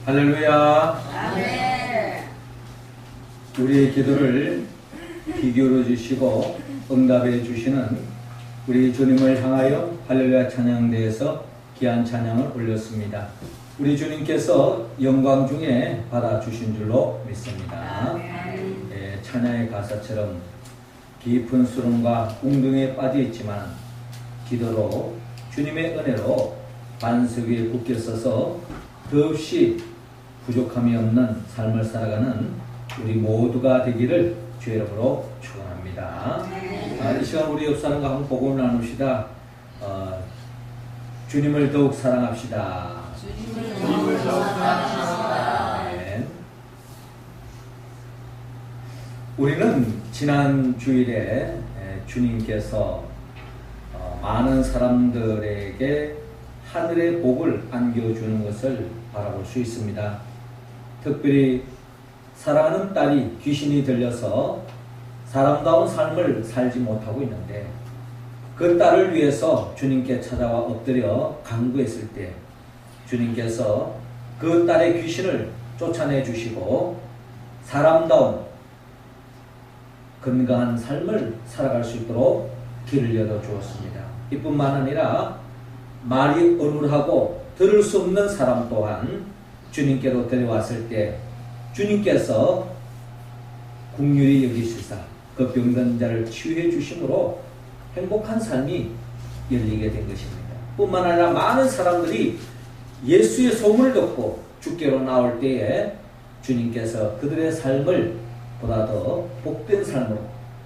할렐루야. 아멘. 우리의 기도를 귀 기울여 주시고 응답해 주시는 우리 주님을 향하여 할렐루야 찬양대에서 귀한 찬양을 올렸습니다. 우리 주님께서 영광 중에 받아주신 줄로 믿습니다. 예, 찬양의 가사처럼 깊은 수렁과 웅덩이에 빠져 있지만 기도로 주님의 은혜로 반석 위에 굳게 서서 더없이 부족함이 없는 삶을 살아가는 우리 모두가 되기를 주의 이름으로 축원합니다. 이 시간 우리 옆 사람과 한번 복음을 나눕시다. 주님을 더욱 사랑합시다. 주님을 더욱 사랑합시다. 네. 우리는 지난 주일에 주님께서 많은 사람들에게 하늘의 복을 안겨주는 것을 바라볼 수 있습니다. 특별히 사랑하는 딸이 귀신이 들려서 사람다운 삶을 살지 못하고 있는데 그 딸을 위해서 주님께 찾아와 엎드려 간구했을 때 주님께서 그 딸의 귀신을 쫓아내 주시고 사람다운 건강한 삶을 살아갈 수 있도록 길을 열어 주었습니다. 이뿐만 아니라 말이 어눌하고 들을 수 없는 사람 또한 주님께로 데려왔을 때 주님께서 긍휼히 여기시사 그 병든 자를 치유해 주심으로 행복한 삶이 열리게 된 것입니다. 뿐만 아니라 많은 사람들이 예수의 소문을 듣고 주께로 나올 때에 주님께서 그들의 삶을 보다 더 복된 삶으로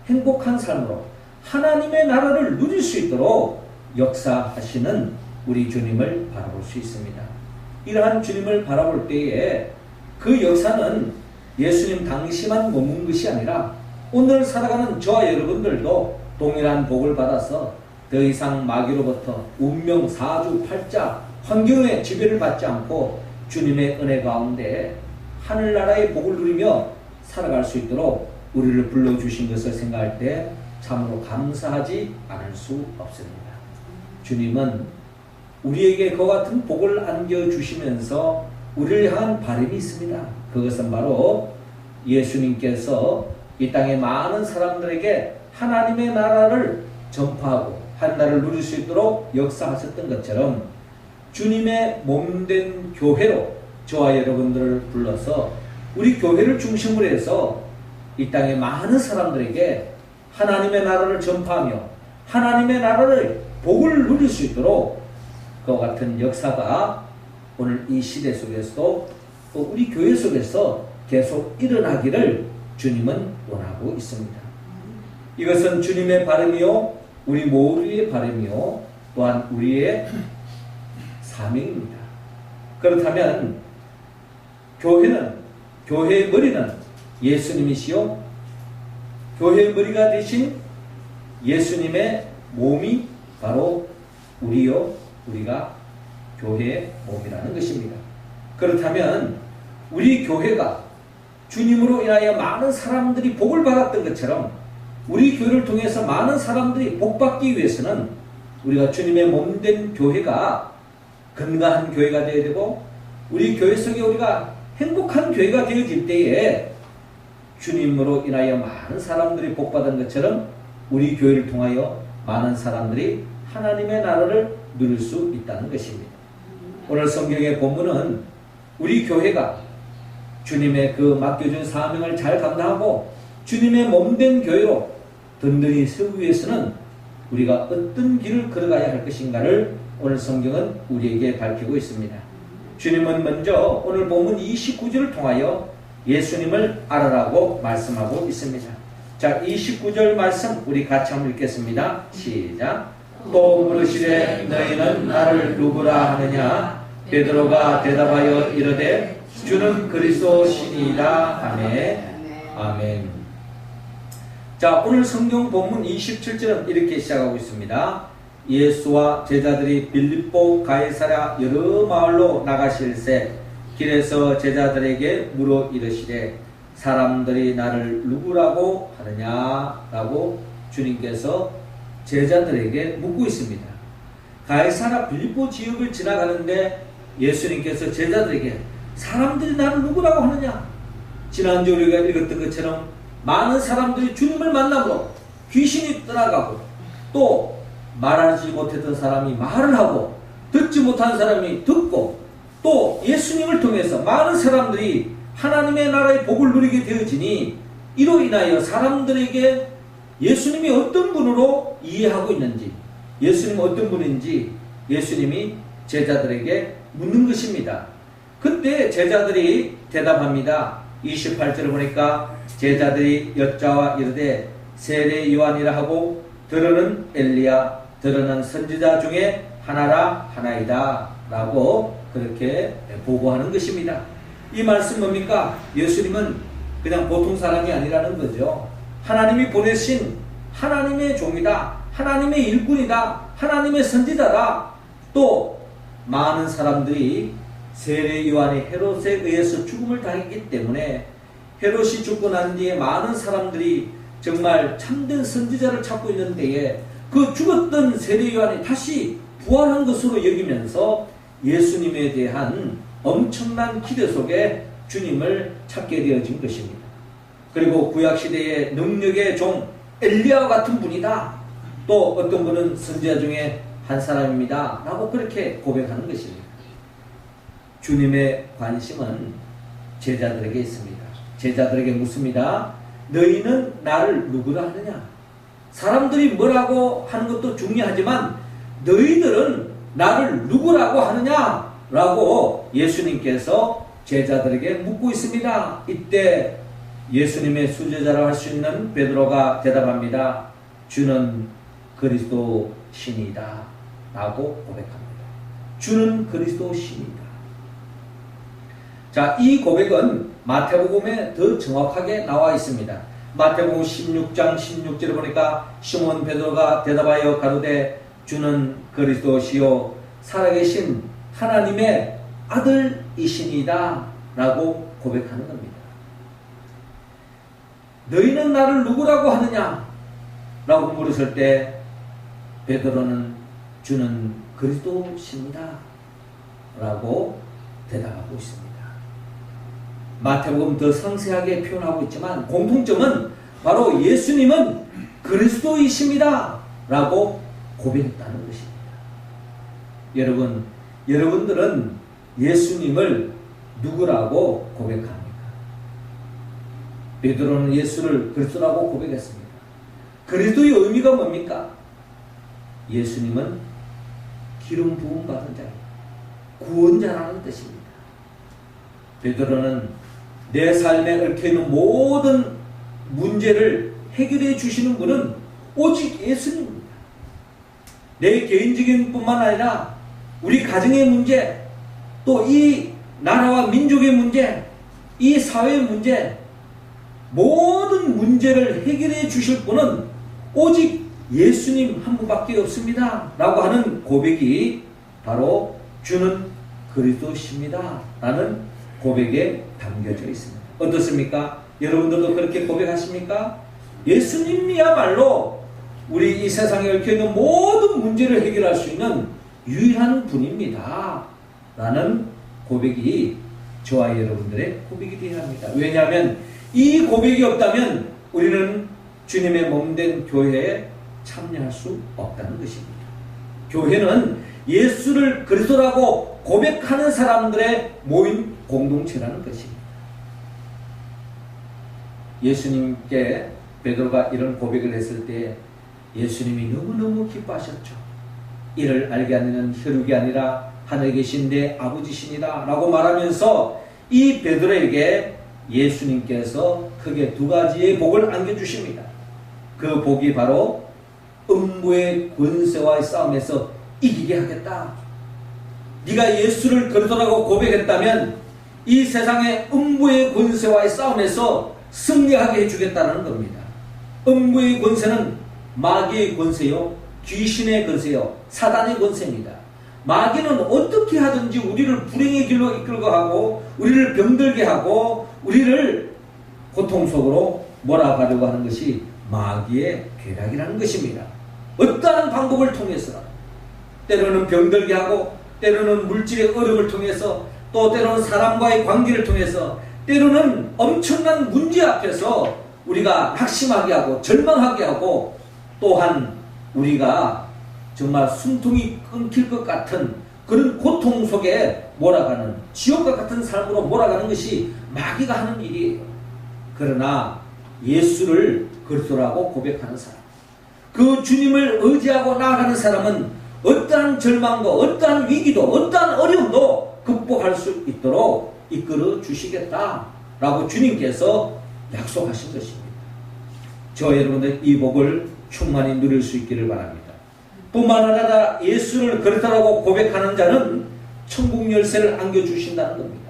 행복한 삶으로 하나님의 나라를 누릴 수 있도록 역사하시는 우리 주님을 바라볼 수 있습니다. 이러한 주님을 바라볼 때에 그 역사는 예수님 당시만 머문 것이 아니라 오늘 살아가는 저와 여러분들도 동일한 복을 받아서 더 이상 마귀로부터 운명 사주팔자 환경의 지배를 받지 않고 주님의 은혜 가운데 하늘나라의 복을 누리며 살아갈 수 있도록 우리를 불러주신 것을 생각할 때 참으로 감사하지 않을 수 없습니다. 주님은 우리에게 그와 같은 복을 안겨주시면서 우리를 향한 바람이 있습니다. 그것은 바로 예수님께서 이 땅의 많은 사람들에게 하나님의 나라를 전파하고 하나를 누릴 수 있도록 역사하셨던 것처럼 주님의 몸된 교회로 저와 여러분들을 불러서 우리 교회를 중심으로 해서 이 땅의 많은 사람들에게 하나님의 나라를 전파하며 하나님의 나라를 복을 누릴 수 있도록 그와 같은 역사가 오늘 이 시대 속에서도 또 우리 교회 속에서 계속 일어나기를 주님은 원하고 있습니다. 이것은 주님의 바람이요 우리 모두의 바람이요 또한 우리의 사명입니다. 그렇다면 교회의 머리는 예수님이시요 교회의 머리가 되신 예수님의 몸이 바로 우리가 교회의 몸이라는 것입니다. 그렇다면 우리 교회가 주님으로 인하여 많은 사람들이 복을 받았던 것처럼 우리 교회를 통해서 많은 사람들이 복받기 위해서는 우리가 주님의 몸된 교회가 건강한 교회가 되어야 되고 우리 교회 속에 우리가 행복한 교회가 되어질 때에 주님으로 인하여 많은 사람들이 복받은 것처럼 우리 교회를 통하여 많은 사람들이 하나님의 나라를 누릴 수 있다는 것입니다. 오늘 성경의 본문은 우리 교회가 주님의 그 맡겨준 사명을 잘 감당하고 주님의 몸된 교회로 든든히 세우기 위해서는 우리가 어떤 길을 걸어가야 할 것인가를 오늘 성경은 우리에게 밝히고 있습니다. 주님은 먼저 오늘 본문 29절을 통하여 예수님을 알아라고 말씀하고 있습니다. 자, 29절 말씀 우리 같이 한번 읽겠습니다. 시작. 또 물으시되 너희는 나를 누구라 하느냐? 베드로가 대답하여 이르되 주는 그리스도시니이다. 아멘. 아멘. 자, 오늘 성경 본문 27절은 이렇게 시작하고 있습니다. 예수와 제자들이 빌립보 가이사랴 여러 마을로 나가실새 길에서 제자들에게 물어 이르시되 사람들이 나를 누구라고 하느냐? 라고 주님께서 제자들에게 묻고 있습니다. 가이사랴 빌립보 지역을 지나가는데 예수님께서 제자들에게 사람들이 나를 누구라고 하느냐? 지난주 우리가 읽었던 것처럼 많은 사람들이 주님을 만나고 귀신이 떠나가고 또 말하지 못했던 사람이 말을 하고 듣지 못한 사람이 듣고 또 예수님을 통해서 많은 사람들이 하나님의 나라의 복을 누리게 되어지니 이로 인하여 사람들에게 예수님이 어떤 분으로 이해하고 있는지 예수님이 어떤 분인지 예수님이 제자들에게 묻는 것입니다. 그때 제자들이 대답합니다. 28절을 보니까 제자들이 여짜와 이르되 세례 요한이라 하고 들으는 엘리야 들으는 선지자 중에 하나라 하나이다 라고 그렇게 보고하는 것입니다. 이 말씀 뭡니까? 예수님은 그냥 보통 사람이 아니라는 거죠. 하나님이 보내신 하나님의 종이다. 하나님의 일꾼이다. 하나님의 선지자다. 또 많은 사람들이 세례 요한이 헤롯에 의해서 죽음을 당했기 때문에 헤롯이 죽고 난 뒤에 많은 사람들이 정말 참된 선지자를 찾고 있는 데에 그 죽었던 세례 요한이 다시 부활한 것으로 여기면서 예수님에 대한 엄청난 기대 속에 주님을 찾게 되어진 것입니다. 그리고 구약시대의 능력의 종 엘리야와 같은 분이다. 또 어떤 분은 선지자 중에 한 사람입니다. 라고 그렇게 고백하는 것입니다. 주님의 관심은 제자들에게 있습니다. 제자들에게 묻습니다. 너희는 나를 누구라 하느냐? 사람들이 뭐라고 하는 것도 중요하지만 너희들은 나를 누구라고 하느냐? 라고 예수님께서 제자들에게 묻고 있습니다. 이때 예수님의 수제자라 할 수 있는 베드로가 대답합니다. 주는 그리스도 신이다 라고 고백합니다. 주는 그리스도 신이다. 자, 이 고백은 마태복음에 더 정확하게 나와 있습니다. 마태복음 16장 16절에 보니까 시몬 베드로가 대답하여 가로되 주는 그리스도시요 살아계신 하나님의 아들이시니다 라고 고백하는 겁니다. 너희는 나를 누구라고 하느냐? 라고 물었을 때 베드로는 주는 그리스도십니다 라고 대답하고 있습니다. 마태복음 더 상세하게 표현하고 있지만 공통점은 바로 예수님은 그리스도이십니다 라고 고백했다는 것입니다. 여러분, 여러분들은 예수님을 누구라고 고백합니까? 베드로는 예수를 그리스도라고 고백했습니다. 그리스도의 의미가 뭡니까? 예수님은 기름 부음 받은 자, 구원자라는 뜻입니다. 베드로는 내 삶에 얽혀있는 모든 문제를 해결해 주시는 분은 오직 예수님입니다. 내 개인적인 뿐만 아니라 우리 가정의 문제, 또 이 나라와 민족의 문제, 이 사회의 문제, 모든 문제를 해결해 주실 분은 오직 예수님 한 분밖에 없습니다 라고 하는 고백이 바로 주는 그리스도십니다 라는 고백에 담겨져 있습니다. 어떻습니까? 여러분들도 그렇게 고백하십니까? 예수님이야말로 우리 이 세상에 얽혀있는 모든 문제를 해결할 수 있는 유일한 분입니다 라는 고백이 저와 여러분들의 고백이 되어야 합니다. 왜냐하면 이 고백이 없다면 우리는 주님의 몸된 교회에 참여할 수 없다는 것입니다. 교회는 예수를 그리스도라고 고백하는 사람들의 모인 공동체라는 것입니다. 예수님께 베드로가 이런 고백을 했을 때 예수님이 너무너무 기뻐하셨죠. 이를 알게 하는 혈육이 아니라 하늘에 계신 내 아버지시니라 라고 말하면서 이 베드로에게 예수님께서 크게 두 가지의 복을 안겨주십니다. 그 복이 바로 음부의 권세와의 싸움에서 이기게 하겠다. 네가 예수를 그리스도라고 고백했다면 이 세상의 음부의 권세와의 싸움에서 승리하게 해주겠다는 겁니다. 음부의 권세는 마귀의 권세요, 귀신의 권세요, 사단의 권세입니다. 마귀는 어떻게 하든지 우리를 불행의 길로 이끌고 하고 우리를 병들게 하고 우리를 고통 속으로 몰아가려고 하는 것이 마귀의 계략이라는 것입니다. 어떠한 방법을 통해서라, 때로는 병들게 하고 때로는 물질의 어려움을 통해서 또 때로는 사람과의 관계를 통해서 때로는 엄청난 문제 앞에서 우리가 낙심하게 하고 절망하게 하고 또한 우리가 정말 숨통이 끊길 것 같은 그런 고통 속에 몰아가는 지옥과 같은 삶으로 몰아가는 것이 마귀가 하는 일이에요. 그러나 예수를 그리스도라고 고백하는 사람, 그 주님을 의지하고 나아가는 사람은 어떠한 절망도 어떠한 위기도 어떠한 어려움도 극복할 수 있도록 이끌어 주시겠다라고 주님께서 약속하신 것입니다. 저 여러분들 이 복을 충만히 누릴 수 있기를 바랍니다. 뿐만 아니라 예수를 그리스도라고 고백하는 자는 천국 열쇠를 안겨주신다는 겁니다.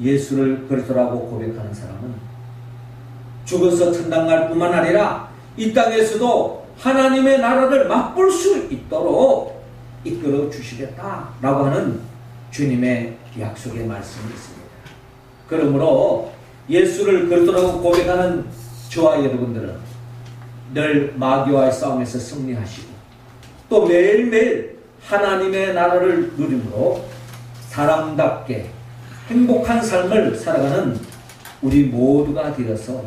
예수를 그리스도라고 고백하는 사람은 죽어서 천당 갈 뿐만 아니라 이 땅에서도 하나님의 나라를 맛볼 수 있도록 이끌어 주시겠다라고 하는 주님의 약속의 말씀이 있습니다. 그러므로 예수를 그리스도라고 고백하는 저와 여러분들은 늘 마귀와의 싸움에서 승리하시고 또 매일매일 하나님의 나라를 누림으로 사람답게 행복한 삶을 살아가는 우리 모두가 되어서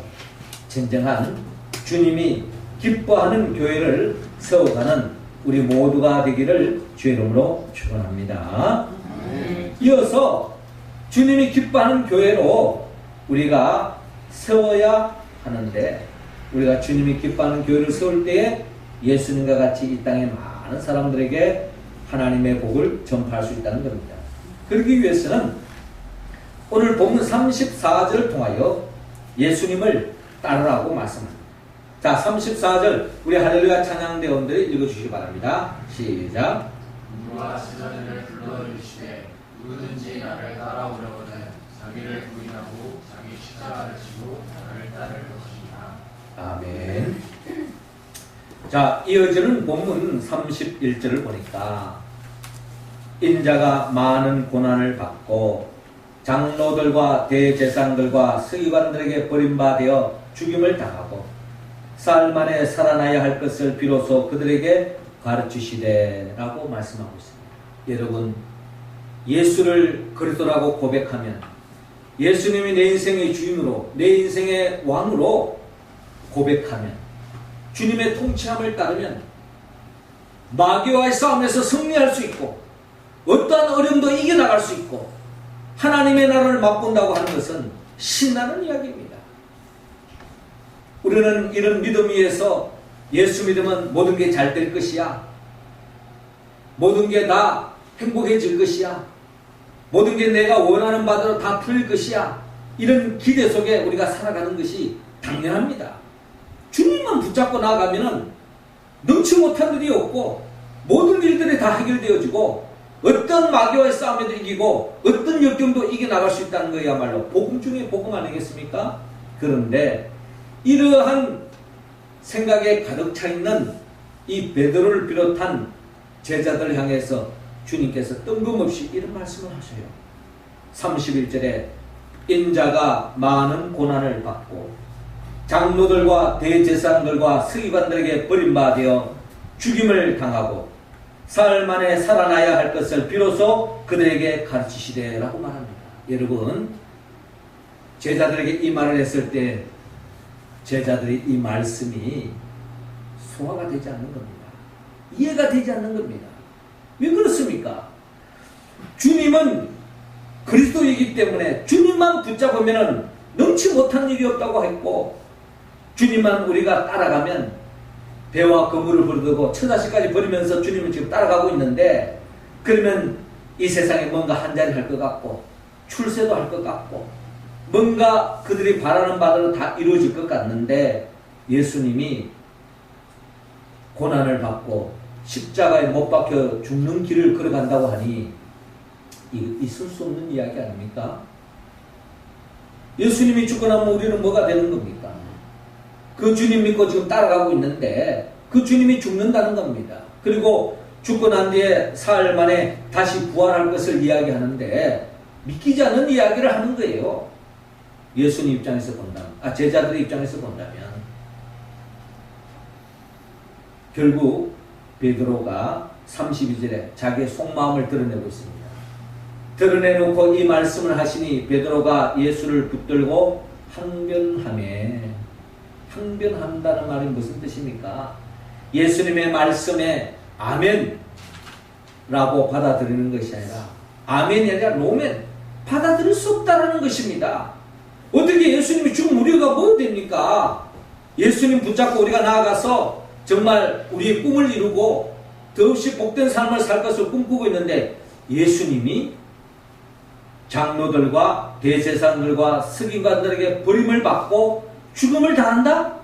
진정한 주님이 기뻐하는 교회를 세워가는 우리 모두가 되기를 주의 이름으로 축원합니다. 이어서 주님이 기뻐하는 교회로 우리가 세워야 하는데 우리가 주님이 기뻐하는 교회를 세울 때에 예수님과 같이 이 땅의 많은 사람들에게 하나님의 복을 전파할 수 있다는 겁니다. 그러기 위해서는 오늘 본문 34절을 통하여 예수님을 따르라고 말씀합니다. 자, 34절 우리 할렐루야 찬양대원들이 읽어주시기 바랍니다. 시작. 누가 시전을 불러주시되 누구든지 나를 따라오려거든 자기를 부인하고 자기 십자가를 지고 나를 따를 것이다. 아멘. 자, 이어지는 본문 31절을 보니까 인자가 많은 고난을 받고 장로들과 대제사장들과 서기관들에게 버림받아 죽임을 당하고 사흘 만에 살아나야 할 것을 비로소 그들에게 가르치시되 라고 말씀하고 있습니다. 여러분, 예수를 그리스도라고 고백하면 예수님이 내 인생의 주인으로 내 인생의 왕으로 고백하면 주님의 통치함을 따르면 마귀와의 싸움에서 승리할 수 있고 어떠한 어려움도 이겨나갈 수 있고 하나님의 나라를 맛본다고 하는 것은 신나는 이야기입니다. 우리는 이런 믿음 위에서 예수 믿으면 모든 게 잘 될 것이야, 모든 게 다 행복해질 것이야, 모든 게 내가 원하는 바대로 다 풀릴 것이야, 이런 기대 속에 우리가 살아가는 것이 당연합니다. 주님만 붙잡고 나아가면 능치 못한 일이 없고 모든 일들이 다 해결되어지고 어떤 마귀와의 싸움에도 이기고 어떤 역경도 이겨나갈 수 있다는 거야말로 복음 중에 복음 아니겠습니까? 그런데 이러한 생각에 가득 차 있는 이 베드로를 비롯한 제자들을 향해서 주님께서 뜬금없이 이런 말씀을 하셔요. 31절에 인자가 많은 고난을 받고 장로들과 대제사장들과 서기관들에게 버림받아 죽임을 당하고 사흘 만에 살아나야 할 것을 비로소 그들에게 가르치시되 라고 말합니다. 여러분, 제자들에게 이 말을 했을 때 제자들이 이 말씀이 소화가 되지 않는 겁니다. 이해가 되지 않는 겁니다. 왜 그렇습니까? 주님은 그리스도이기 때문에 주님만 붙잡으면 능치 못한 일이 없다고 했고 주님만 우리가 따라가면 배와 거물을 부르고 처자식까지 버리면서 주님은 지금 따라가고 있는데 그러면 이 세상에 뭔가 한자리 할 것 같고 출세도 할 것 같고 뭔가 그들이 바라는 바대로 다 이루어질 것 같는데 예수님이 고난을 받고 십자가에 못 박혀 죽는 길을 걸어간다고 하니 있을 수 없는 이야기 아닙니까? 예수님이 죽고 나면 우리는 뭐가 되는 겁니까? 그 주님 믿고 지금 따라가고 있는데 그 주님이 죽는다는 겁니다. 그리고 죽고 난 뒤에 사흘 만에 다시 부활할 것을 이야기하는데 믿기지 않는 이야기를 하는 거예요. 예수님 입장에서 본다면, 제자들의 입장에서 본다면 결국 베드로가 32절에 자기의 속마음을 드러내고 있습니다. 드러내놓고 이 말씀을 하시니 베드로가 예수를 붙들고 항변하매. 항변한다는 말이 무슨 뜻입니까? 예수님의 말씀에 아멘 라고 받아들이는 것이 아니라, 아멘이 아니라 로멘, 받아들일 수 없다라는 것입니다. 어떻게 예수님이 죽으면 우리가 뭐 됩니까? 예수님 붙잡고 우리가 나아가서 정말 우리의 꿈을 이루고 더없이 복된 삶을 살 것을 꿈꾸고 있는데, 예수님이 장로들과 대제사장들과 서기관들에게 버림을 받고 죽음을 당한다?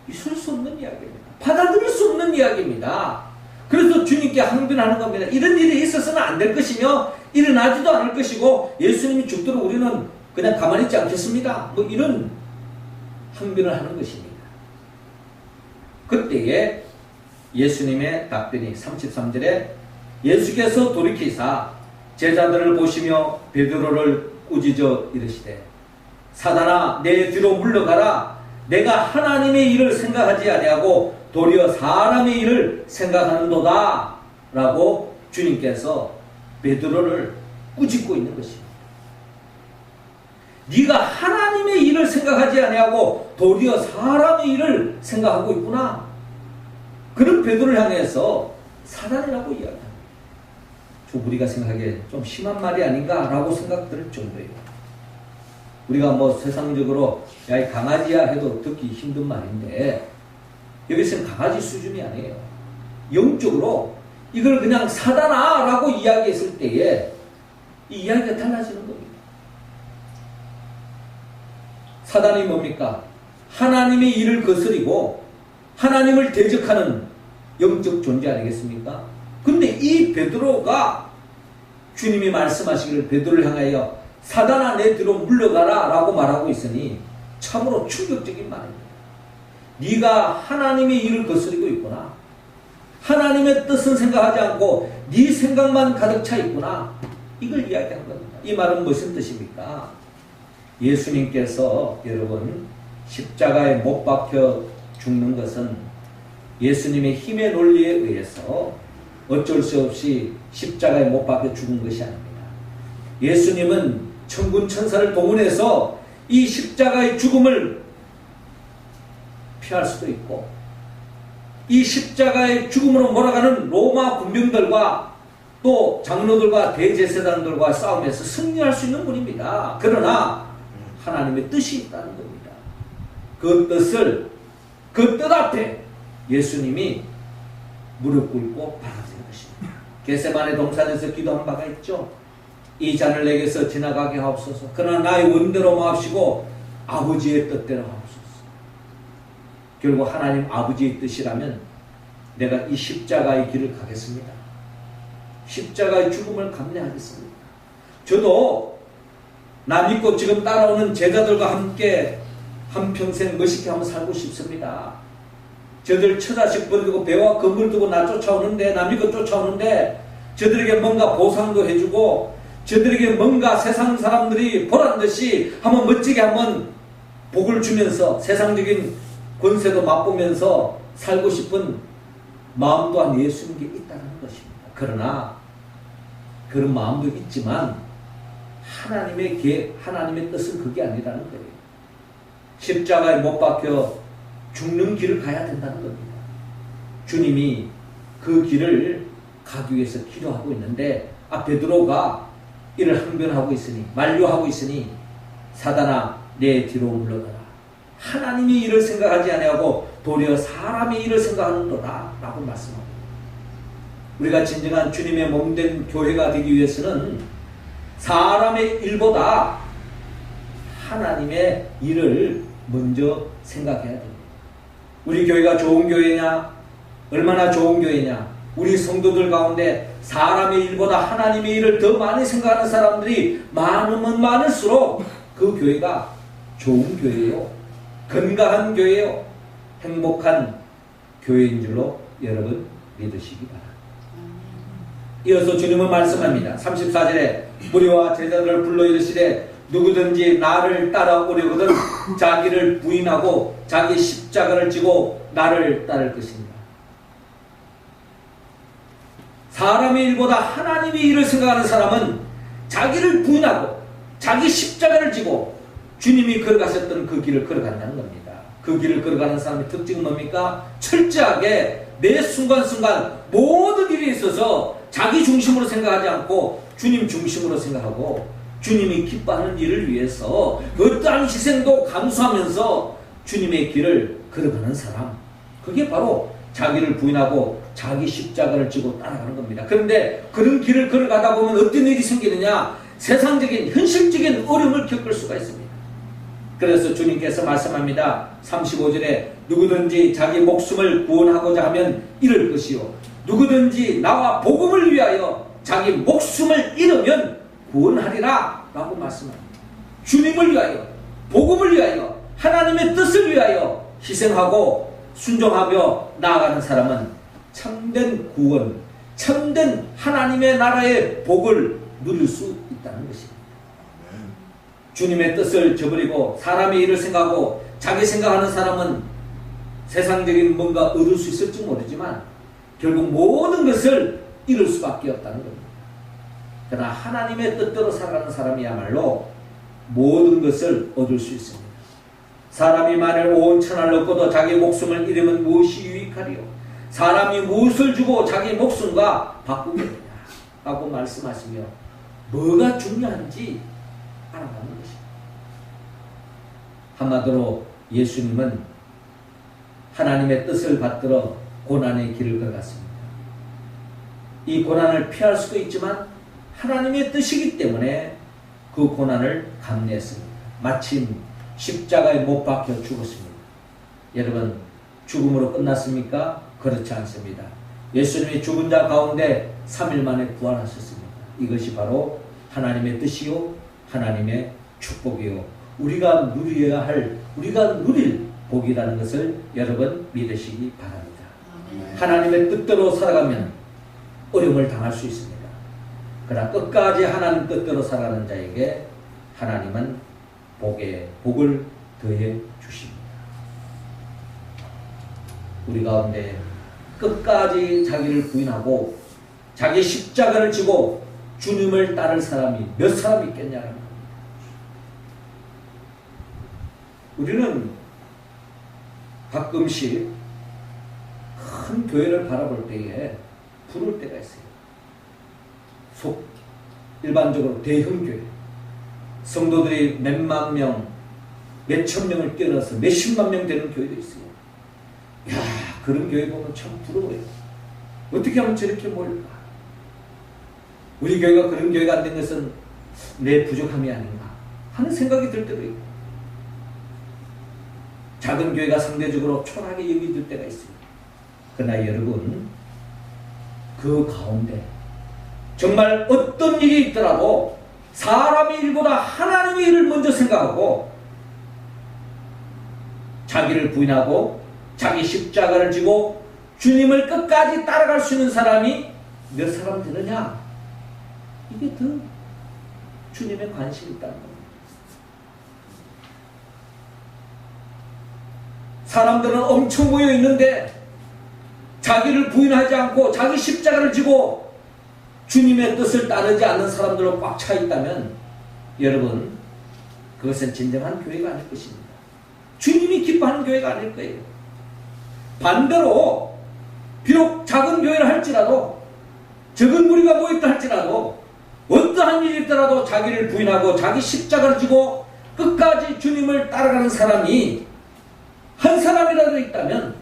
있을 수 없는 이야기입니다. 받아들일 수 없는 이야기입니다. 그래서 주님께 항변하는 겁니다. 이런 일이 있어서는 안 될 것이며 일어나지도 않을 것이고 예수님이 죽도록 우리는 그냥 가만히 있지 않겠습니다. 뭐 이런 항변을 하는 것입니다. 그때에 예수님의 답변이 33절에 예수께서 돌이키사 제자들을 보시며 베드로를 꾸짖어 이르시되 사단아 내 뒤로 물러가라. 내가 하나님의 일을 생각하지 아니하고 도리어 사람의 일을 생각하는도다 라고 주님께서 베드로를 꾸짖고 있는 것입니다. 네가 하나님의 일을 생각하지 아니하고 도리어 사람의 일을 생각하고 있구나. 그런 베드로를 향해서 사단이라고 이야기합니다. 좀 우리가 생각하기에 좀 심한 말이 아닌가 라고 생각될 정도예요. 우리가 뭐 세상적으로 야 이 강아지야 해도 듣기 힘든 말인데, 여기서는 강아지 수준이 아니에요. 영적으로 이걸 그냥 사단아 라고 이야기했을 때에 이 이야기가 달라지는 겁니다. 사단이 뭡니까? 하나님의 일을 거스리고 하나님을 대적하는 영적 존재 아니겠습니까? 근데 이 베드로가 주님이 말씀하시기를 베드로를 향하여 사단아 내 뒤로 물러가라 라고 말하고 있으니 참으로 충격적인 말입니다. 네가 하나님의 일을 거스리고 있구나. 하나님의 뜻은 생각하지 않고 네 생각만 가득 차 있구나. 이걸 이야기하는 겁니다. 이 말은 무슨 뜻입니까? 예수님께서 여러분 십자가에 못 박혀 죽는 것은 예수님의 힘의 논리에 의해서 어쩔 수 없이 십자가에 못 박혀 죽은 것이 아닙니다. 예수님은 천군 천사를 동원해서 이 십자가의 죽음을 피할 수도 있고 이 십자가의 죽음으로 몰아가는 로마 군병들과 또 장로들과 대제사장들과 싸움에서 승리할 수 있는 분입니다. 그러나 하나님의 뜻이 있다는 겁니다. 그 뜻을 그 뜻 앞에 예수님이 무릎 꿇고 받아들인 것입니다. 겟세마네 동산에서 기도한 바가 있죠. 이 잔을 내게서 지나가게 하옵소서. 그러나 나의 원대로 마옵시고 아버지의 뜻대로 하옵소서. 결국 하나님 아버지의 뜻이라면 내가 이 십자가의 길을 가겠습니다. 십자가의 죽음을 감내하겠습니다. 저도 나 믿고 지금 따라오는 제자들과 함께 한평생 멋있게 한번 살고 싶습니다. 저들 처자식 버리고 배와 건물 두고 나 쫓아오는데, 나 믿고 쫓아오는데 저들에게 뭔가 보상도 해주고 저들에게 뭔가 세상 사람들이 보란 듯이 한번 멋지게 한번 복을 주면서 세상적인 권세도 맛보면서 살고 싶은 마음 또한 예수님께 있다는 것입니다. 그러나 그런 마음도 있지만 하나님의 계획, 하나님의 뜻은 그게 아니라는 거예요. 십자가에 못 박혀 죽는 길을 가야 된다는 겁니다. 주님이 그 길을 가기 위해서 기도하고 있는데 베드로가 이를 항변하고 있으니, 만류하고 있으니 사단아 내 뒤로 물러가라. 하나님의 일을 생각하지 아니하고 도리어 사람의 일을 생각하는도다 라고 말씀합니다. 우리가 진정한 주님의 몸된 교회가 되기 위해서는 사람의 일보다 하나님의 일을 먼저 생각해야 됩니다. 우리 교회가 좋은 교회냐, 얼마나 좋은 교회냐, 우리 성도들 가운데 사람의 일보다 하나님의 일을 더 많이 생각하는 사람들이 많으면 많을수록 그 교회가 좋은 교회예요. 건강한 교회예요. 행복한 교회인 줄로 여러분 믿으시기 바랍니다. 이어서 주님은 말씀합니다. 34절에 무리와 제자들을 불러 이르시되 누구든지 나를 따라오려거든 자기를 부인하고 자기 십자가를 지고 나를 따를 것입니다. 사람의 일보다 하나님의 일을 생각하는 사람은 자기를 부인하고 자기 십자가를 지고 주님이 걸어가셨던 그 길을 걸어간다는 겁니다. 그 길을 걸어가는 사람의 특징은 뭡니까? 철저하게 매 순간순간 모든 일에 있어서 자기 중심으로 생각하지 않고 주님 중심으로 생각하고 주님이 기뻐하는 일을 위해서 어떠한 희생도 감수하면서 주님의 길을 걸어가는 사람, 그게 바로 자기를 부인하고 자기 십자가를 지고 따라가는 겁니다. 그런데 그런 길을 걸어가다 보면 어떤 일이 생기느냐? 세상적인 현실적인 어려움을 겪을 수가 있습니다. 그래서 주님께서 말씀합니다. 35절에 누구든지 자기 목숨을 구원하고자 하면 잃을 것이요 누구든지 나와 복음을 위하여 자기 목숨을 잃으면 구원하리라 라고 말씀합니다. 주님을 위하여, 복음을 위하여, 하나님의 뜻을 위하여 희생하고 순종하며 나아가는 사람은 참된 구원, 참된 하나님의 나라의 복을 누릴 수 있다는 것입니다. 주님의 뜻을 저버리고 사람의 일을 생각하고 자기 생각하는 사람은 세상적인 뭔가 얻을 수 있을지 모르지만 결국 모든 것을 잃을 수밖에 없다는 겁니다. 그러나 하나님의 뜻대로 살아가는 사람이야말로 모든 것을 얻을 수 있습니다. 사람이 만일 온 천하를 얻고도 자기 목숨을 잃으면 무엇이 유익하리요? 사람이 무엇을 주고 자기 목숨과 바꾸겠느냐? 라고 말씀하시며 뭐가 중요한지 알아가는 것입니다. 한마디로 예수님은 하나님의 뜻을 받들어 고난의 길을 걸어갔습니다. 이 고난을 피할 수도 있지만 하나님의 뜻이기 때문에 그 고난을 감내했습니다. 마침 십자가에 못 박혀 죽었습니다. 여러분, 죽음으로 끝났습니까? 그렇지 않습니다. 예수님이 죽은 자 가운데 3일 만에 부활하셨습니다. 이것이 바로 하나님의 뜻이요 하나님의 축복이요 우리가 누려야 할, 우리가 누릴 복이라는 것을 여러분 믿으시기 바랍니다. 하나님의 뜻대로 살아가면 어려움을 당할 수 있습니다. 그러나 끝까지 하나님 뜻대로 살아가는 자에게 하나님은 복을 더해 주십니다. 우리 가운데 끝까지 자기를 부인하고 자기 십자가를 지고 주님을 따를 사람이 몇 사람 있겠냐는 겁니다. 우리는 가끔씩 큰 교회를 바라볼 때에 부를 때가 있어요. 일반적으로 대형 교회, 성도들이 몇만 명, 몇천 명을 뛰어넘어서 몇십만 명 되는 교회도 있어요. 야, 그런 교회 보면 참 부러워요. 어떻게 하면 저렇게 모일까? 우리 교회가 그런 교회가 안 된 것은 내 부족함이 아닌가 하는 생각이 들 때도 있고, 작은 교회가 상대적으로 초라하게 여겨질 때가 있습니다. 그러나 여러분, 그 가운데 정말 어떤 일이 있더라도 사람의 일보다 하나님의 일을 먼저 생각하고 자기를 부인하고 자기 십자가를 지고 주님을 끝까지 따라갈 수 있는 사람이 몇 사람 되느냐? 이게 더 주님의 관심이 있다는 겁니다. 사람들은 엄청 모여 있는데 자기를 부인하지 않고 자기 십자가를 지고 주님의 뜻을 따르지 않는 사람들로 꽉 차 있다면 여러분, 그것은 진정한 교회가 아닐 것입니다. 주님이 기뻐하는 교회가 아닐 거예요. 반대로 비록 작은 교회를 할지라도, 적은 무리가 모였다 할지라도, 어떠한 일이 있더라도 자기를 부인하고 자기 십자가를 지고 끝까지 주님을 따라가는 사람이 한 사람이라도 있다면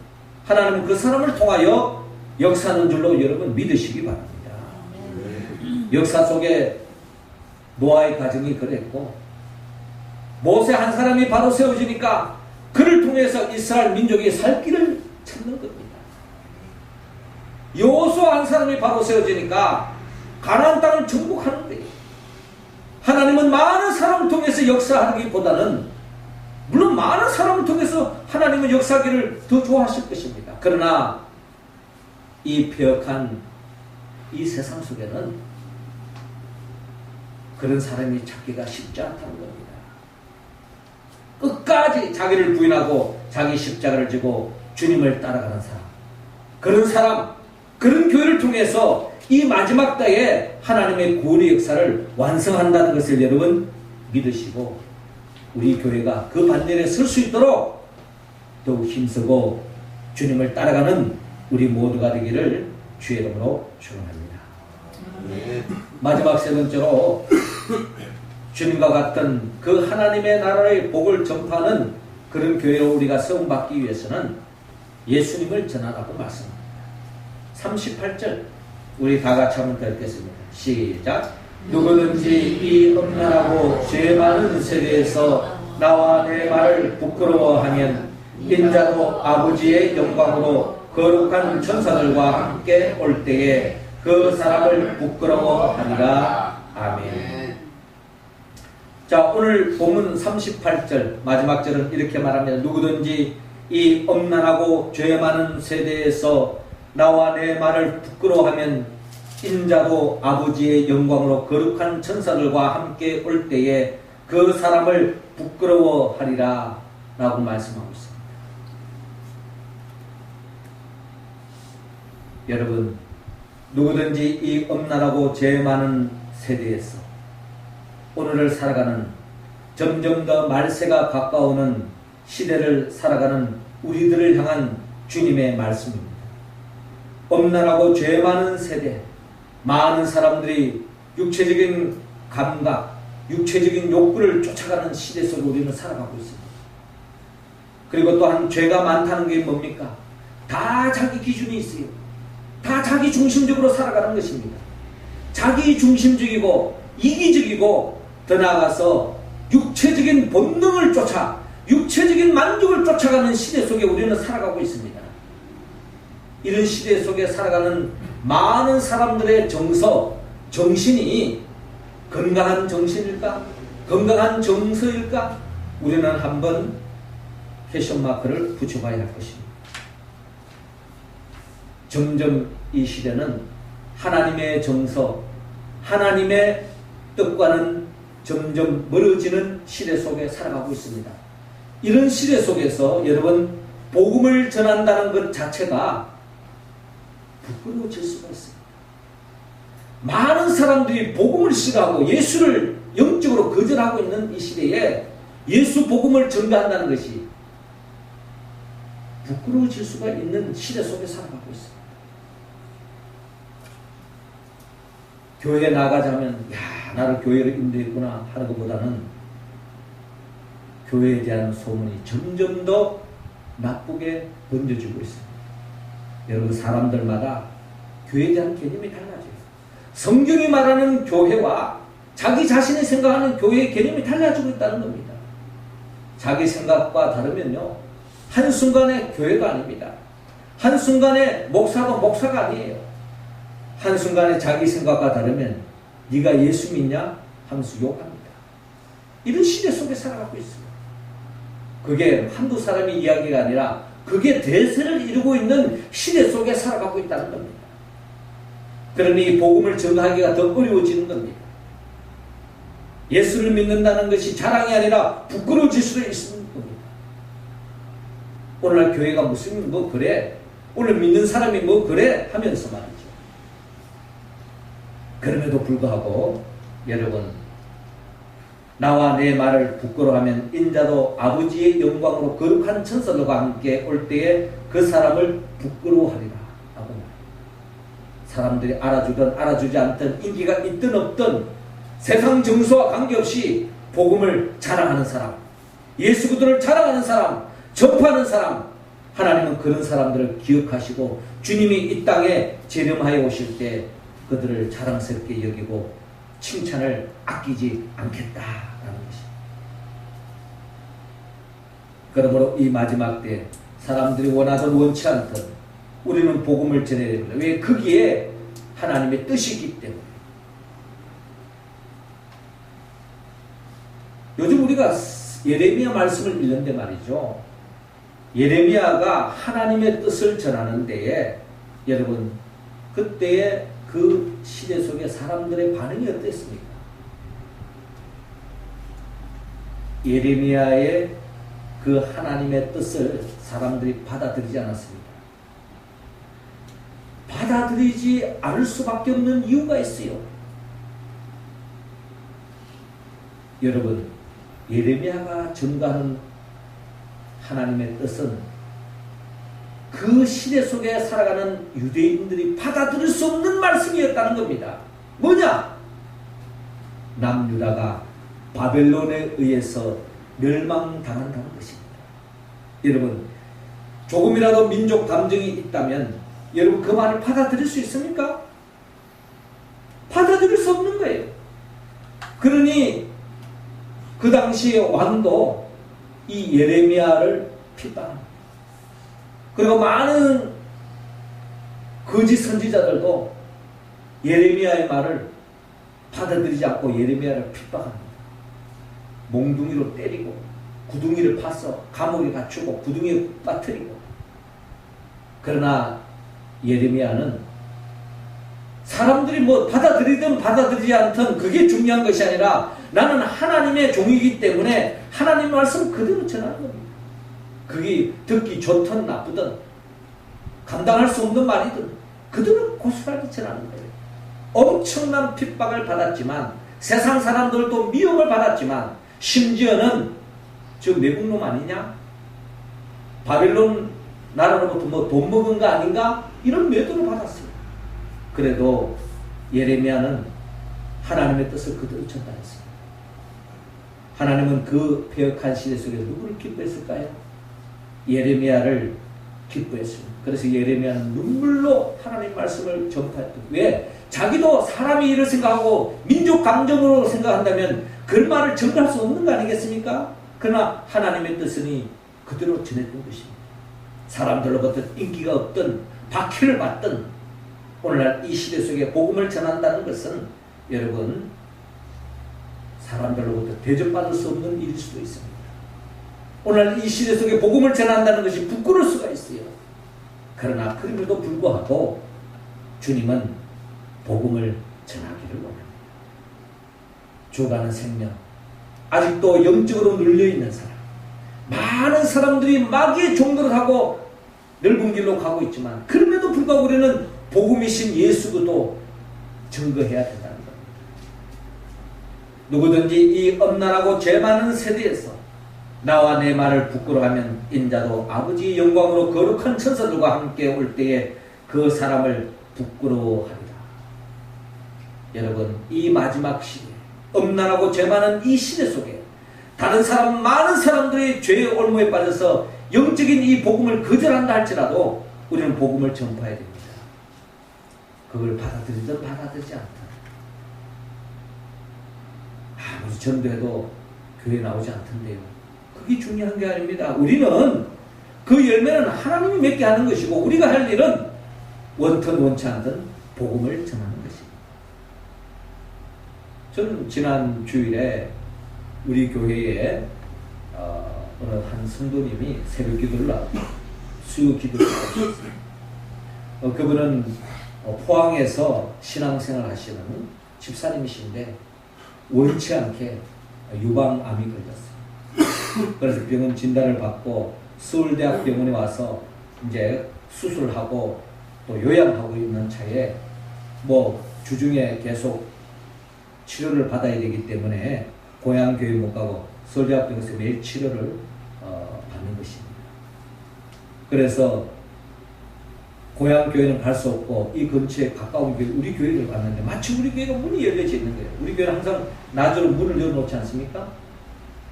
하나님은 그 사람을 통하여 역사하는 줄로 여러분 믿으시기 바랍니다. 역사 속에 노아의 가정이 그랬고, 모세 한 사람이 바로 세워지니까 그를 통해서 이스라엘 민족이 살 길을 찾는 겁니다. 여호수아 한 사람이 바로 세워지니까 가나안 땅을 정복하는 거예요. 하나님은 많은 사람을 통해서 역사하기보다는, 물론 많은 사람을 통해서 하나님은 역사하기를 더 좋아하실 것입니다. 그러나 이 폐역한 이 세상 속에는 그런 사람이 찾기가 쉽지 않다는 겁니다. 끝까지 자기를 부인하고 자기 십자가를 지고 주님을 따라가는 사람, 그런 교회를 통해서 이 마지막 때에 하나님의 구원의 역사를 완성한다는 것을 여러분 믿으시고 우리 교회가 그 반열에 설 수 있도록 더욱 힘쓰고 주님을 따라가는 우리 모두가 되기를 주의 이름으로 축원합니다. 마지막 세 번째로 주님과 같은 그 하나님의 나라의 복을 전파하는 그런 교회로 우리가 세움받기 위해서는 예수님을 전하라고 말씀합니다. 38절 우리 다 같이 한번 더 읽겠습니다. 시작. 누구든지 이 음란하고 죄 많은 세대에서 나와 내 말을 부끄러워하면 인자도 아버지의 영광으로 거룩한 천사들과 함께 올 때에 그 사람을 부끄러워하리라. 아멘. 자, 오늘 본문 38절 마지막 절은 이렇게 말합니다. 누구든지 이 엄난하고 죄 많은 세대에서 나와 내 말을 부끄러워하면 인자도 아버지의 영광으로 거룩한 천사들과 함께 올 때에 그 사람을 부끄러워하리라 라고 말씀하고 있습니다. 여러분, 누구든지 이 엄난하고 죄 많은 세대에서 오늘을 살아가는 점점 더 말세가 가까우는 시대를 살아가는 우리들을 향한 주님의 말씀입니다. 엄난하고 죄 많은 세대, 많은 사람들이 육체적인 감각, 육체적인 욕구를 쫓아가는 시대 속에 우리는 살아가고 있습니다. 그리고 또한 죄가 많다는 게 뭡니까? 다 자기 기준이 있어요. 다 자기 중심적으로 살아가는 것입니다. 자기 중심적이고 이기적이고 더 나아가서 육체적인 본능을 쫓아 육체적인 만족을 쫓아가는 시대 속에 우리는 살아가고 있습니다. 이런 시대 속에 살아가는 많은 사람들의 정신이 건강한 정신일까? 건강한 정서일까? 우리는 한번 퀘스천마크를 붙여봐야 할 것입니다. 점점 이 시대는 하나님의 정서, 하나님의 뜻과는 점점 멀어지는 시대 속에 살아가고 있습니다. 이런 시대 속에서 여러분 복음을 전한다는 것 자체가 부끄러워질 수가 있습니다. 많은 사람들이 복음을 싫어하고 예수를 영적으로 거절하고 있는 이 시대에 예수 복음을 전가한다는 것이 부끄러워질 수가 있는 시대 속에 살아가고 있습니다. 교회에 나가자면 야 나를 교회로 인도했구나 하는 것보다는 교회에 대한 소문이 점점 더 나쁘게 번져지고 있습니다. 여러분 사람들마다 교회에 대한 개념이 달라져요. 성경이 말하는 교회와 자기 자신이 생각하는 교회의 개념이 달라지고 있다는 겁니다. 자기 생각과 다르면요 한순간에 교회가 아닙니다. 한순간에 목사가 목사가 아니에요. 한순간에 자기 생각과 다르면 네가 예수 믿냐? 하면서 욕합니다. 이런 시대 속에 살아가고 있습니다. 그게 한두 사람의 이야기가 아니라 그게 대세를 이루고 있는 시대 속에 살아가고 있다는 겁니다. 그러니 복음을 전하기가 더 어려워지는 겁니다. 예수를 믿는다는 것이 자랑이 아니라 부끄러워질 수도 있는 겁니다. 오늘날 교회가 무슨 뭐 그래? 오늘 믿는 사람이 뭐 그래? 하면서 말이죠. 그럼에도 불구하고 여러분 나와 내 말을 부끄러워하면 인자도 아버지의 영광으로 거룩한 천사들과 함께 올 때에 그 사람을 부끄러워하리라 라고 말합니다. 사람들이 알아주든 알아주지 않든 인기가 있든 없든 세상 정서와 관계없이 복음을 자랑하는 사람, 예수 그리스도를 자랑하는 사람, 전파하는 사람, 하나님은 그런 사람들을 기억하시고 주님이 이 땅에 재림하여 오실 때 그들을 자랑스럽게 여기고 칭찬을 아끼지 않겠다라는 것입니다. 그러므로 이 마지막 때 사람들이 원하든 원치 않든 우리는 복음을 전해야 됩니다. 왜? 거기에 하나님의 뜻이 있기 때문에. 요즘 우리가 예레미야 말씀을 읽는데 말이죠. 예레미야가 하나님의 뜻을 전하는 데에 여러분 그때의 그 시대 속에 사람들의 반응이 어땠습니까? 예레미야의 그 하나님의 뜻을 사람들이 받아들이지 않았습니다. 받아들이지 않을 수밖에 없는 이유가 있어요. 여러분, 예레미야가 전가하는 하나님의 뜻은 그 시대 속에 살아가는 유대인들이 받아들일 수 없는 말씀이었다는 겁니다. 뭐냐? 남유다가 바벨론에 의해서 멸망당한다는 것입니다. 여러분, 조금이라도 민족 감정이 있다면 여러분 그 말을 받아들일 수 있습니까? 받아들일 수 없는 거예요. 그러니 그 당시에 왕도 이 예레미야를 핍박합니다. 그리고 많은 거짓 선지자들도 예레미야의 말을 받아들이지 않고 예레미야를 핍박합니다. 몽둥이로 때리고 구둥이를 파서 감옥에 갇히고 구둥이에 빠뜨리고. 그러나 예레미야는 사람들이 뭐 받아들이든 받아들이지 않든 그게 중요한 것이 아니라 나는 하나님의 종이기 때문에 하나님 말씀 그대로 전하는 겁니다. 그게 듣기 좋든 나쁘든 감당할 수 없는 말이든 그대로 고스란히 전하는 거예요. 엄청난 핍박을 받았지만 세상 사람들도 미움을 받았지만 심지어는 저 매국놈 아니냐? 바벨론 나라로부터 뭐 돈 먹은 거 아닌가? 이런 매도를 받았어요. 그래도 예레미야는 하나님의 뜻을 그대로 전달했습니다. 하나님은 그 폐역한 시대 속에 누구를 기뻐했을까요? 예레미야를 기뻐했습니다. 그래서 예레미야는 눈물로 하나님 말씀을 전파했던. 왜? 자기도 사람이 일을 생각하고 민족 감정으로 생각한다면 그 말을 전달할 수 없는 거 아니겠습니까? 그러나 하나님의 뜻은 그대로 전했던 것입니다. 사람들로부터 인기가 없든 박해를 받든 오늘날 이 시대 속에 복음을 전한다는 것은 여러분 사람들로부터 대접받을 수 없는 일일 수도 있습니다. 오늘날 이 시대 속에 복음을 전한다는 것이 부끄러울 수가 있어요. 그러나 그럼에도 불구하고 주님은 복음을 전하기를 원합니다. 죽어가는 생명, 아직도 영적으로 눌려있는 사람, 많은 사람들이 마귀의 종노릇 하고 넓은 길로 가고 있지만 그럼에도 불구하고 우리는 복음이신 예수도 증거해야 된다는 겁니다. 누구든지 이 엄난하고 죄 많은 세대에서 나와 내 말을 부끄러워하면 인자도 아버지의 영광으로 거룩한 천사들과 함께 올 때에 그 사람을 부끄러워하리라. 여러분, 이 마지막 시대, 엄난하고 죄 많은 이 시대 속에 다른 사람, 많은 사람들이 죄의 올무에 빠져서 영적인 이 복음을 거절한다 할지라도 우리는 복음을 전파해야 됩니다. 그걸 받아들이든 받아들이지 않든 아무리 전도해도 교회 나오지 않던데요. 그게 중요한 게 아닙니다. 우리는 그 열매는 하나님이 맺게 하는 것이고 우리가 할 일은 원튼 원치 않든 복음을 전하는 것입니다. 저는 지난 주일에 우리 교회에 어느 한 성도님이 새벽 기도를 나왔고 수요 기도를 하셨어요. 그분은 포항에서 신앙생활 하시는 집사님이신데 원치 않게 유방암이 걸렸어요. 그래서 병원 진단을 받고 서울대학병원에 와서 이제 수술하고 또 요양하고 있는 차에 뭐 주중에 계속 치료를 받아야 되기 때문에 고향 교회 못 가고 서울대학병원에서 매일 치료를 받는 것입니다. 그래서 고향 교회는 갈 수 없고 이 근처에 가까운 교회, 우리 교회를 갔는데 마치 우리 교회가 문이 열려져 있는 거예요. 우리 교회는 항상 낮으로 문을 열어놓지 않습니까?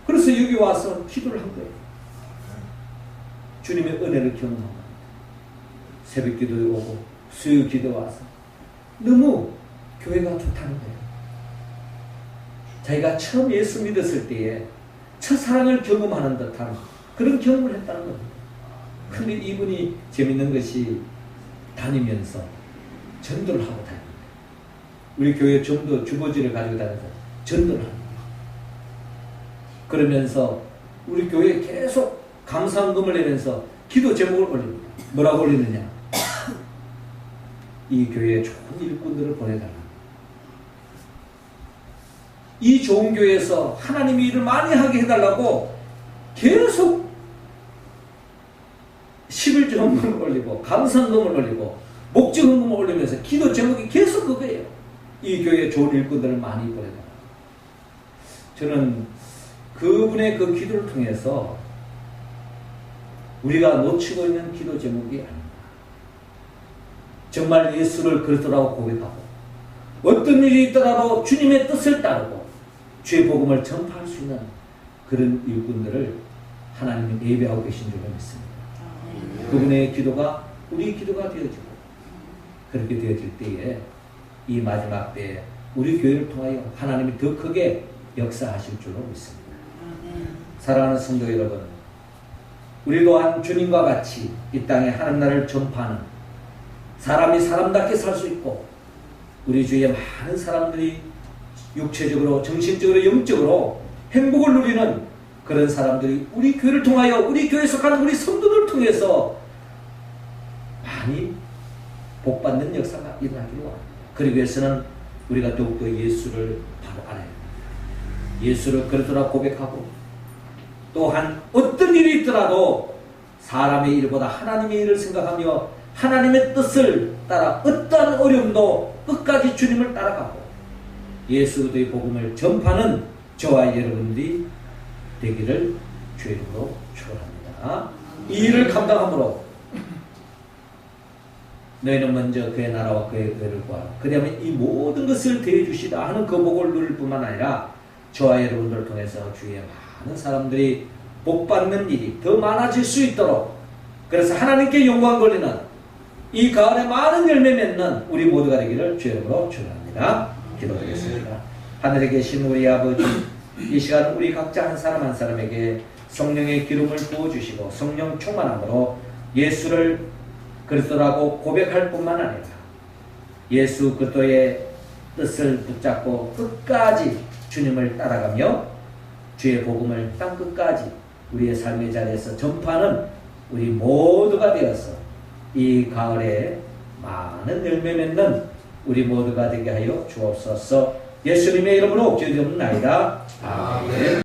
그래서 여기 와서 기도를 한 거예요. 주님의 은혜를 경험한 겁니다. 새벽 기도에 오고 수요 기도에 와서 너무 교회가 좋다는 거예요. 자기가 처음 예수 믿었을 때에 첫사랑을 경험하는 듯한 그런 경험을 했다는 겁니다. 근데 이분이 재밌는 것이 다니면서 전도를 하고 다닙니다. 우리 교회 전도 주보지를 가지고 다녀서 전도를 합니다. 그러면서 우리 교회에 계속 감사헌금을 내면서 기도 제목을 올립니다. 뭐라고 올리느냐? 이 교회에 좋은 일꾼들을 보내달라. 이 좋은 교회에서 하나님이 일을 많이 하게 해달라고 계속 11조금을 올리고 감사헌금을 올리고 목적 헌금을 올리면서 기도 제목이 계속 그거예요. 이 교회에 좋은 일꾼들을 많이 보내달라. 저는 그분의 그 기도를 통해서 우리가 놓치고 있는 기도 제목이 아닙니다. 정말 예수를 그리스도라고 고백하고 어떤 일이 있더라도 주님의 뜻을 따르고 주의 복음을 전파할 수 있는 그런 일꾼들을 하나님이 예배하고 계신 줄로 믿습니다. 그분의 기도가 우리 기도가 되어지고 그렇게 되어질 때에 이 마지막 때에 우리 교회를 통하여 하나님이 더 크게 역사하실 줄로 믿습니다. 사랑하는 성도 여러분, 우리 또한 주님과 같이 이 땅에 하나님 나라를 전파하는 사람이 사람답게 살 수 있고 우리 주위에 많은 사람들이 육체적으로 정신적으로 영적으로 행복을 누리는 그런 사람들이 우리 교회를 통하여 우리 교회에 속하는 우리 성도들을 통해서 많이 복받는 역사가 일어나기를 원합니다. 그러기 위해서는 우리가 더욱더 예수를 바로 알아야 합니다. 예수를 그리스도라 고백하고 또한 어떤 일이 있더라도 사람의 일보다 하나님의 일을 생각하며 하나님의 뜻을 따라 어떠한 어려움도 끝까지 주님을 따라가고 예수의 복음을 전파하는 저와 여러분들이 되기를 주의 이름으로 축원합니다. 이 일을 감당함으로 너희는 먼저 그의 나라와 그의 의를 구하라. 그다음에 이 모든 것을 대해 주시다 하는 그 복을 누릴 뿐만 아니라 저와 여러분들을 통해서 주위에 많은 사람들이 복받는 일이 더 많아질 수 있도록 그래서 하나님께 영광 돌리는 이 가을에 많은 열매 맺는 우리 모두가 되기를 주의 이름으로 축원합니다. 기도드리겠습니다. 하늘에 계신 우리 아버지, 이 시간 우리 각자 한 사람 한 사람에게 성령의 기름을 부어주시고 성령 충만함으로 예수를 그리스도라고 고백할 뿐만 아니라 예수 그리스도의 뜻을 붙잡고 끝까지 주님을 따라가며 주의 복음을 땅 끝까지 우리의 삶의 자리에서 전파하는 우리 모두가 되어서 이 가을에 많은 열매 맺는 우리 모두가 되게 하여 주옵소서. 예수님의 이름으로 기도드립니다. 아멘.